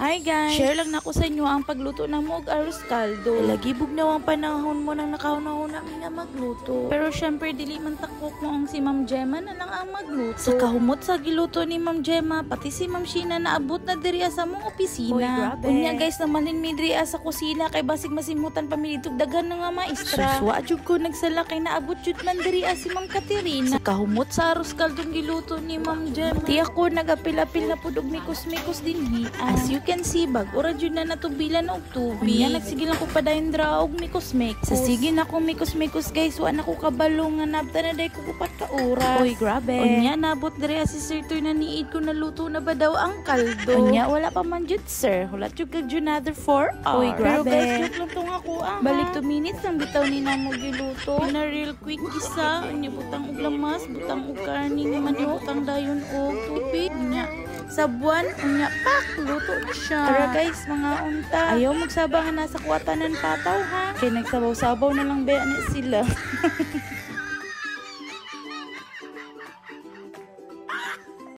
Hi guys! Share lang na ko sa inyo ang pagluto ng mog arroz caldo. Lagibog na ang panahon mo nang nakaunaw na nga magluto. Pero syempre dili man takok mo ang si Ma'am Gemma na lang ang magluto. Sa kahumot sa giluto ni Ma'am Gemma, pati si Ma'am Sheena naabot na diri sa mong opisina. Uy, grabe. Unya guys, namalin mi diri sa kusina kay basig masimutan pa mi dito dagan nga maestra. Suswa jud ko nagsala kay naabot jud man diri si Ma'am Caterina. Sa kahumot sa arroz caldo giluto ni Ma'am Gemma. Ti ako nagapil-apil na pud og mikos-mikos dinhi. As you can see, bag-ura jud na natubilan og tubig. Unya nagsigil ako padayon dra og mikos-mikos. Sa sige na akong mikos-mikos guys, wa na ko kabalo nga nabta na day ko upat ka oras. Uy, grabe. Unya nabot diri si Sir Toy na niid ko na luto na ba daw ang kaldo. Unya wala pa man jud sir. Hulat jud kag another 4 hours. Uy, grabe. Pero guys, joke lang tong ako balik 2 minutes lang bitaw ni na mo giluto. Pina real quick isa. Unya butang og lamas, butang og karning manok, butang dayon og tubig. Unya sa buwan, unya pak, luto na siya. Tara guys, mga unta. Ayaw magsabang na nasa kuwatanan pataw ha. Kaya nagsabaw-sabaw na lang ba sila.